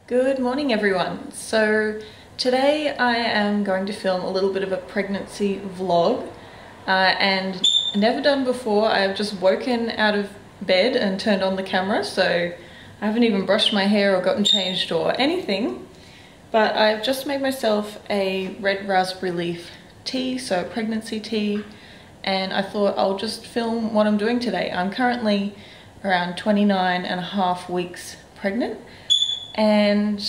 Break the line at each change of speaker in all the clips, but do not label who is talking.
Good morning everyone. So today I am going to film a little bit of a pregnancy vlog and never done before. I've just woken out of bed and turned on the camera, so I haven't even brushed my hair or gotten changed or anything, but I've just made myself a red raspberry leaf tea, so pregnancy tea, and I thought I'll just film what I'm doing today. I'm currently around 29.5 weeks pregnant, and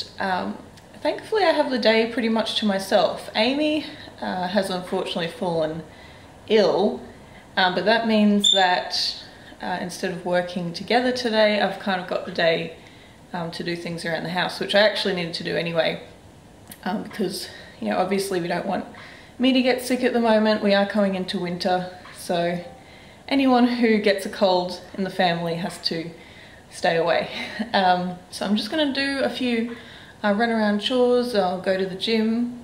thankfully I have the day pretty much to myself. Amy has unfortunately fallen ill, but that means that instead of working together today, I've kind of got the day to do things around the house, which I actually needed to do anyway, because, you know, obviously we don't want me to get sick at the moment. We are coming into winter, so anyone who gets a cold in the family has to stay away. So I'm just going to do a few run around chores. I'll go to the gym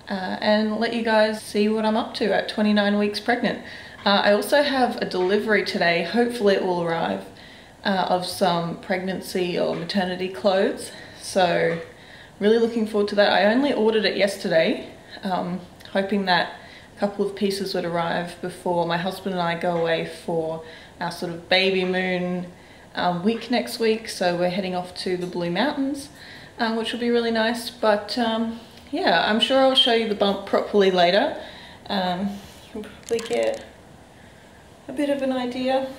and let you guys see what I'm up to at 29 weeks pregnant. I also have a delivery today, hopefully it will arrive, of some pregnancy or maternity clothes, so really looking forward to that. I only ordered it yesterday, hoping that a couple of pieces would arrive before my husband and I go away for our sort of baby moon week next week. So we're heading off to the Blue Mountains, which will be really nice. But yeah, I'm sure I'll show you the bump properly later. You can probably get a bit of an idea.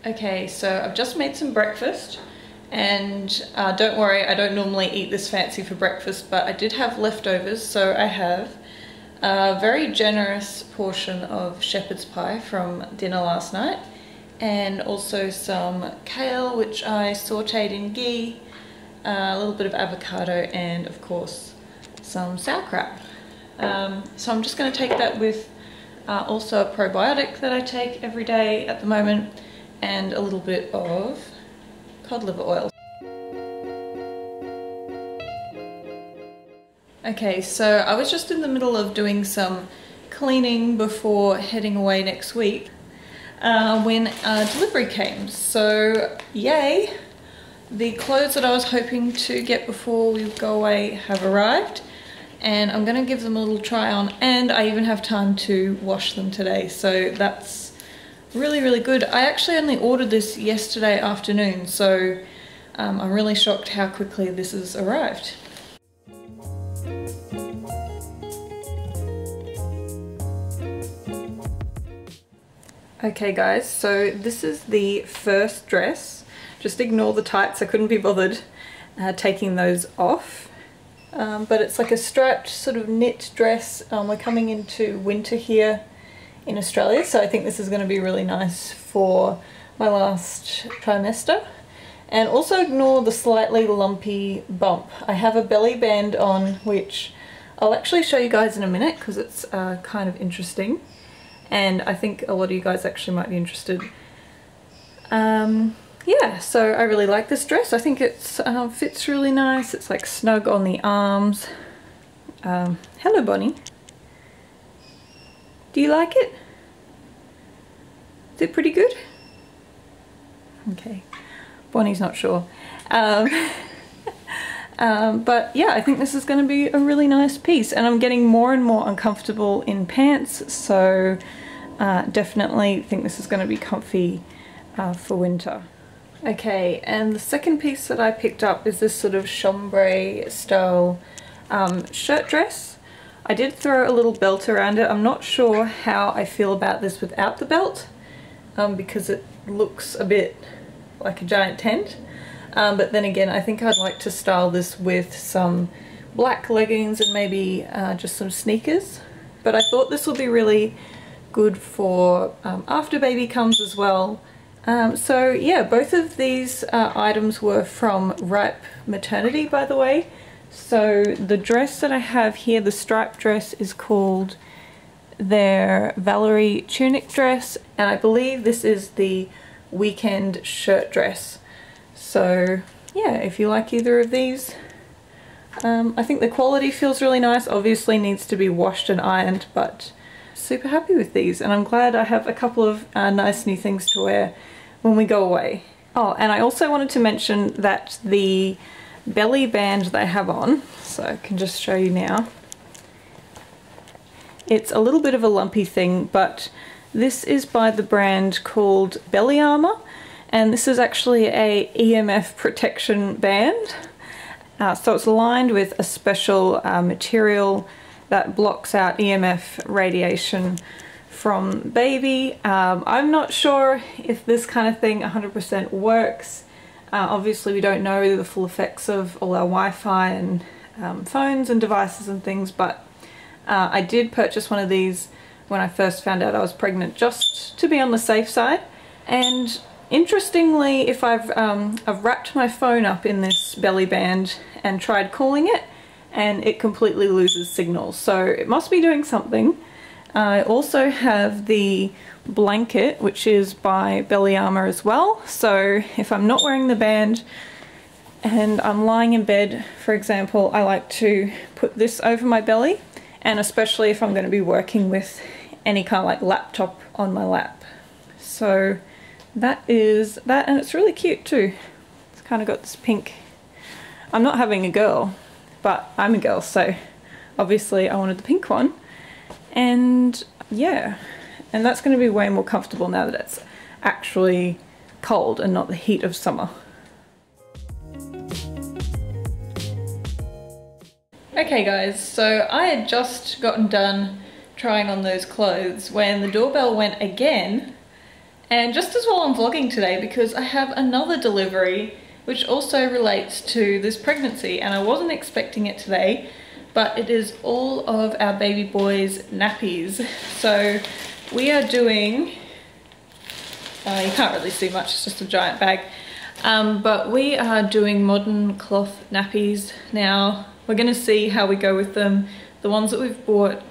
Okay, so I've just made some breakfast, and don't worry, I don't normally eat this fancy for breakfast, but I did have leftovers, so I have a very generous portion of shepherd's pie from dinner last night, and also some kale, which I sauteed in ghee, a little bit of avocado, and of course some sauerkraut. So I'm just going to take that with also a probiotic that I take every day at the moment, and a little bit of cod liver oil. Okay, so I was just in the middle of doing some cleaning before heading away next week when a delivery came. So yay, the clothes that I was hoping to get before we go away have arrived, and I'm going to give them a little try on, and I even have time to wash them today, so that's really good. I actually only ordered this yesterday afternoon, so I'm really shocked how quickly this has arrived. Okay guys, so this is the first dress. Just ignore the tights, I couldn't be bothered taking those off. But it's like a striped sort of knit dress. We're coming into winter here in Australia, so I think this is going to be really nice for my last trimester. And also ignore the slightly lumpy bump. I have a belly band on, which I'll actually show you guys in a minute because it's kind of interesting, and I think a lot of you guys actually might be interested. Yeah, so I really like this dress. I think it fits really nice. It's like snug on the arms. Hello Bonnie. Do you like it? Is it pretty good? Okay, Bonnie's not sure. But yeah, I think this is going to be a really nice piece, and I'm getting more and more uncomfortable in pants, so definitely think this is going to be comfy for winter. Okay, and the second piece that I picked up is this sort of chambray style shirt dress. I did throw a little belt around it. I'm not sure how I feel about this without the belt, because it looks a bit like a giant tent. But then again, I think I'd like to style this with some black leggings and maybe just some sneakers. but I thought this would be really good for after baby comes as well. So yeah, both of these items were from Ripe Maternity, by the way. So the dress that I have here, the striped dress, is called their Valerie tunic dress, and I believe this is the weekend shirt dress. So yeah, if you like either of these, I think the quality feels really nice. Obviously needs to be washed and ironed, but super happy with these, and I'm glad I have a couple of nice new things to wear when we go away. Oh, and I also wanted to mention that the belly band that I have on, so I can just show you now, it's a little bit of a lumpy thing, but this is by the brand called Belly Armor, and this is actually a EMF protection band. So it's lined with a special material that blocks out EMF radiation from baby. I'm not sure if this kind of thing 100% works. Obviously we don't know the full effects of all our Wi-Fi and phones and devices and things, but I did purchase one of these when I first found out I was pregnant, just to be on the safe side. And interestingly, if I've wrapped my phone up in this belly band and tried calling it, and it completely loses signal, so it must be doing something. I also have the blanket, which is by Belly Armor as well, so if I'm not wearing the band and I'm lying in bed, for example, I like to put this over my belly, and especially if I'm going to be working with any kind of like laptop on my lap. So that is that, and it's really cute too. It's kind of got this pink. I'm not having a girl, but I'm a girl, so obviously I wanted the pink one. And yeah, and that's going to be way more comfortable now that it's actually cold and not the heat of summer. Okay guys, so I had just gotten done trying on those clothes when the doorbell went again, and just as well I'm vlogging today because I have another delivery which also relates to this pregnancy, and I wasn't expecting it today, but it is all of our baby boy's nappies. So we are doing, you can't really see much, it's just a giant bag, but we are doing modern cloth nappies now. We're going to see how we go with them. The ones that we've bought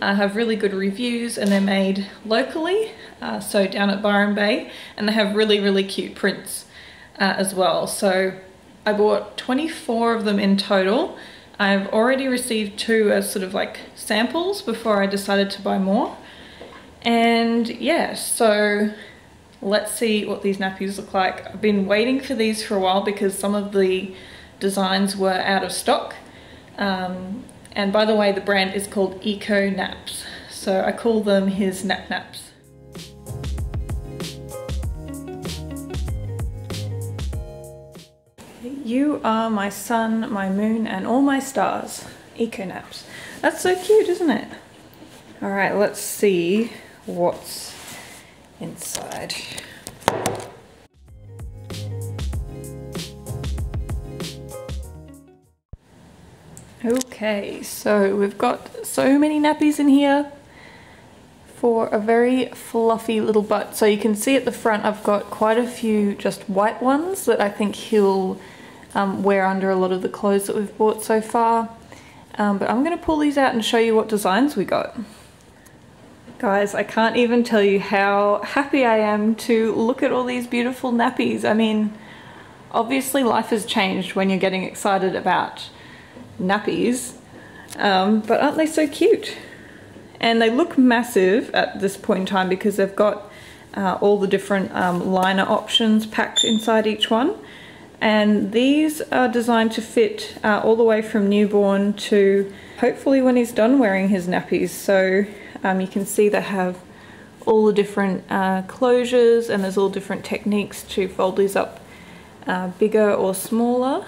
have really good reviews, and they're made locally, so down at Byron Bay, and they have really cute prints as well. So I bought 24 of them in total. I've already received 2 as sort of like samples before I decided to buy more. And yeah, so let's see what these nappies look like. I've been waiting for these for a while because some of the designs were out of stock. And by the way, the brand is called Eco Naps. So I call them his Nap Naps. You are my sun, my moon, and all my stars. Eco Naps. That's so cute, isn't it? All right, let's see what's inside. Okay, so we've got so many nappies in here for a very fluffy little butt. So you can see at the front I've got quite a few just white ones that I think he'll wear under a lot of the clothes that we've bought so far. But I'm going to pull these out and show you what designs we got. Guys, I can't even tell you how happy I am to look at all these beautiful nappies. I mean, obviously life has changed when you're getting excited about nappies, but aren't they so cute? And they look massive at this point in time because they've got all the different liner options packed inside each one, and these are designed to fit all the way from newborn to hopefully when he's done wearing his nappies. So you can see they have all the different closures, and there's all different techniques to fold these up bigger or smaller.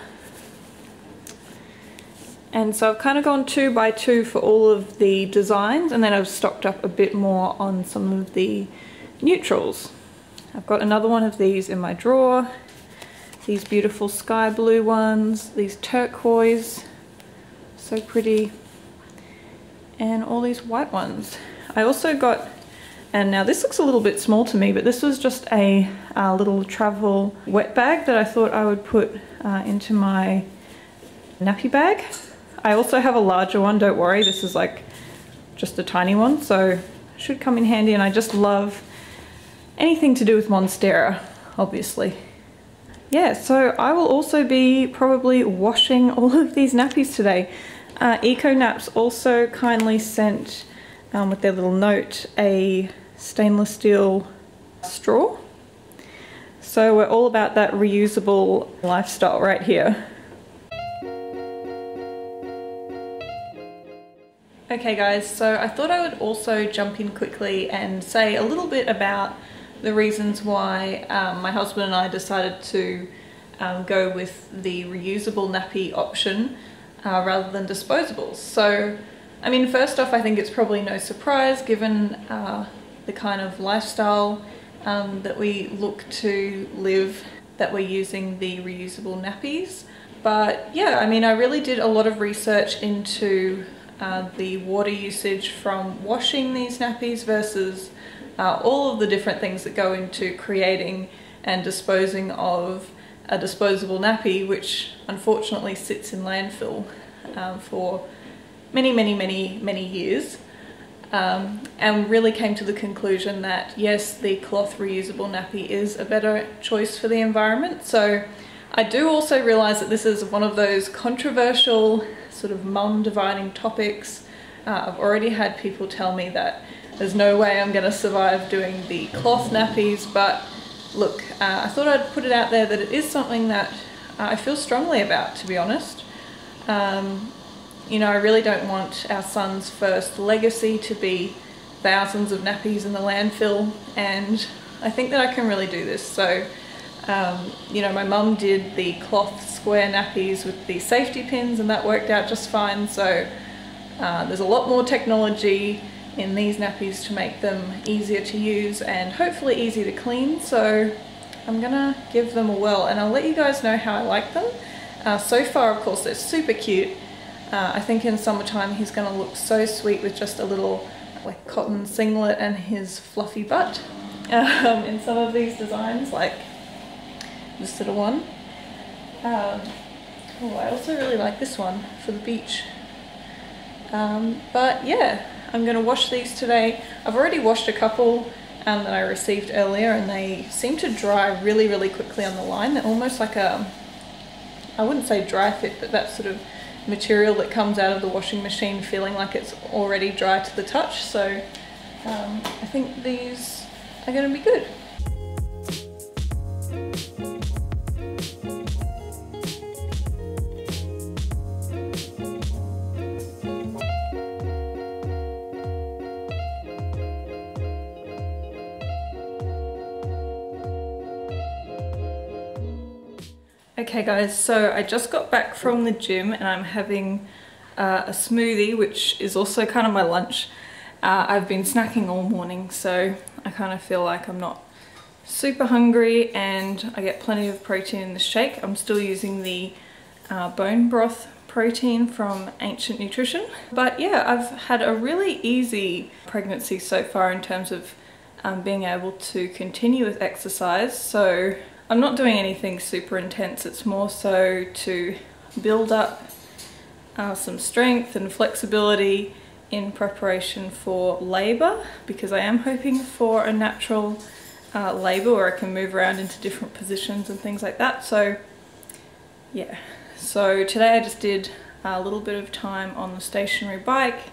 And so I've kind of gone 2 by 2 for all of the designs, and then I've stocked up a bit more on some of the neutrals. I've got another one of these in my drawer, these beautiful sky blue ones, these turquoise, so pretty. and all these white ones. I also got, and now this looks a little bit small to me, but this was just a little travel wet bag that I thought I would put into my nappy bag. I also have a larger one, don't worry, this is like just a tiny one, so should come in handy. And I just love anything to do with Monstera, obviously. Yeah, so I will also be probably washing all of these nappies today. Eco Naps also kindly sent, with their little note, a stainless steel straw. So we're all about that reusable lifestyle right here. Okay guys, so I thought I would also jump in quickly and say a little bit about the reasons why my husband and I decided to go with the reusable nappy option rather than disposables. So, I mean, first off, I think it's probably no surprise given the kind of lifestyle that we look to live, that we're using the reusable nappies. But yeah, I mean, I really did a lot of research into the water usage from washing these nappies versus all of the different things that go into creating and disposing of a disposable nappy, which unfortunately sits in landfill for many years. And really came to the conclusion that yes, the cloth reusable nappy is a better choice for the environment. So I do also realise that this is one of those controversial sort of mum dividing topics. I've already had people tell me that there's no way I'm going to survive doing the cloth nappies, but look, I thought I'd put it out there that it is something that I feel strongly about, to be honest. You know, I really don't want our son's first legacy to be thousands of nappies in the landfill, and I think that I can really do this. So, you know, my mum did the cloth square nappies with the safety pins and that worked out just fine. So there's a lot more technology in these nappies to make them easier to use and hopefully easy to clean. So I'm gonna give them a whirl and I'll let you guys know how I like them. So far, of course, they're super cute. I think in summertime he's gonna look so sweet with just a little like cotton singlet and his fluffy butt in some of these designs, like this little one. Oh, I also really like this one for the beach. But yeah, I'm going to wash these today. I've already washed a couple that I received earlier and they seem to dry really quickly on the line. They're almost like a, I wouldn't say dry fit, but that sort of material that comes out of the washing machine feeling like it's already dry to the touch. So I think these are going to be good. Okay guys, so I just got back from the gym and I'm having a smoothie, which is also kind of my lunch. I've been snacking all morning, so I kind of feel like I'm not super hungry and I get plenty of protein in the shake. I'm still using the bone broth protein from Ancient Nutrition. But yeah, I've had a really easy pregnancy so far in terms of being able to continue with exercise. So I'm not doing anything super intense, it's more so to build up some strength and flexibility in preparation for labour, because I am hoping for a natural labour where I can move around into different positions and things like that. So yeah, so today I just did a little bit of time on the stationary bike.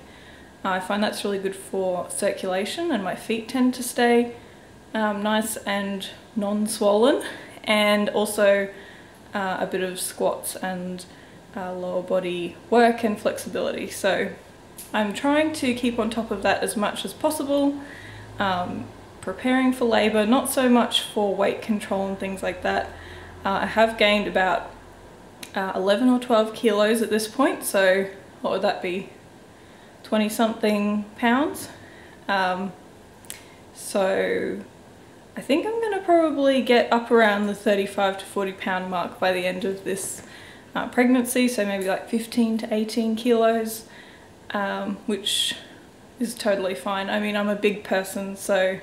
I find that's really good for circulation and my feet tend to stay nice and non-swollen, and also a bit of squats and lower body work and flexibility. So I'm trying to keep on top of that as much as possible, preparing for labour, not so much for weight control and things like that. I have gained about 11 or 12 kilos at this point, so what would that be, 20 something pounds. So I think I'm going to probably get up around the 35 to 40 pound mark by the end of this pregnancy, so maybe like 15 to 18 kilos. which is totally fine. I mean, I'm a big person, so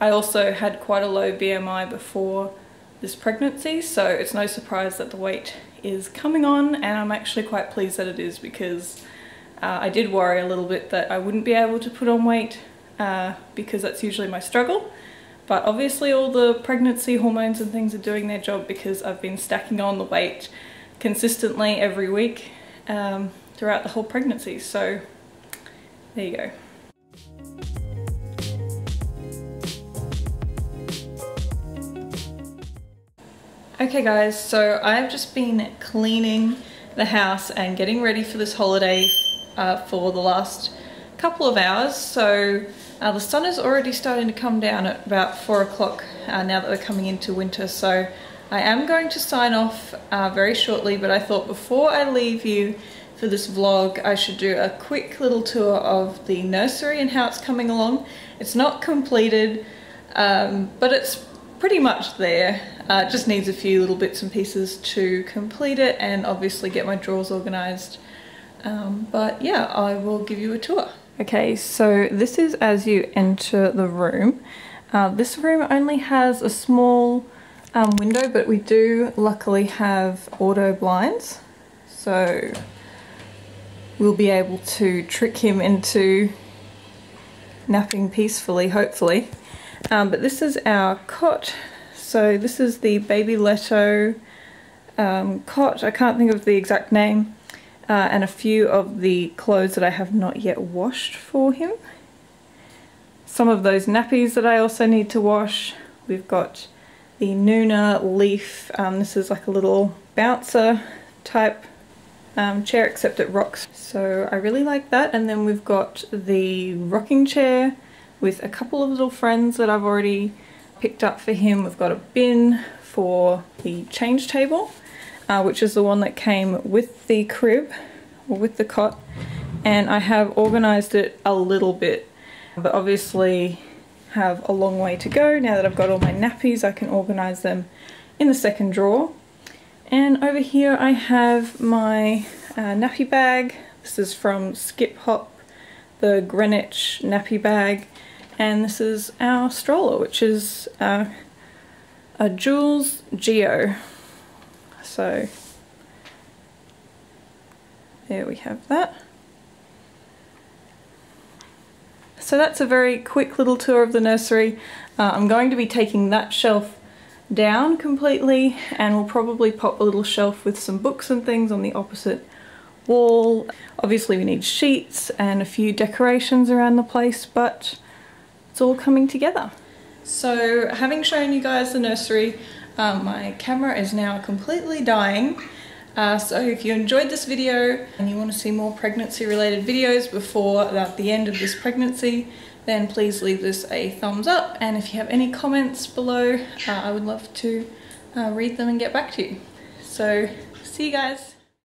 I also had quite a low BMI before this pregnancy, so it's no surprise that the weight is coming on, and I'm actually quite pleased that it is, because I did worry a little bit that I wouldn't be able to put on weight because that's usually my struggle. But obviously all the pregnancy hormones and things are doing their job, because I've been stacking on the weight consistently every week throughout the whole pregnancy. So there you go. Okay guys, so I've just been cleaning the house and getting ready for this holiday for the last couple of hours. So the sun is already starting to come down at about 4 o'clock now that we're coming into winter. So I am going to sign off very shortly, but I thought before I leave you for this vlog, I should do a quick little tour of the nursery and how it's coming along. It's not completed, but it's pretty much there. It just needs a few little bits and pieces to complete it, and obviously get my drawers organised. But yeah, I will give you a tour. Okay, so this is as you enter the room. This room only has a small window, but we do luckily have auto blinds, so we'll be able to trick him into napping peacefully, hopefully. But this is our cot. So this is the Baby Leto cot. I can't think of the exact name. And a few of the clothes that I have not yet washed for him. Some of those nappies that I also need to wash. We've got the Nuna leaf. This is like a little bouncer type chair, except it rocks. So I really like that. And then we've got the rocking chair with a couple of little friends that I've already picked up for him. We've got a bin for the change table, which is the one that came with the crib, or with the cot, and I have organised it a little bit, but obviously have a long way to go. Now that I've got all my nappies, I can organise them in the second drawer. And over here I have my nappy bag. This is from Skip Hop, the Greenwich nappy bag, and this is our stroller, which is a Jules Geo. So there we have that. So that's a very quick little tour of the nursery. I'm going to be taking that shelf down completely, and we'll probably pop a little shelf with some books and things on the opposite wall. Obviously we need sheets and a few decorations around the place, but it's all coming together. So having shown you guys the nursery, my camera is now completely dying. So if you enjoyed this video and you want to see more pregnancy related videos before the end of this pregnancy, then please leave this a thumbs up, and if you have any comments below, I would love to read them and get back to you. So see you guys.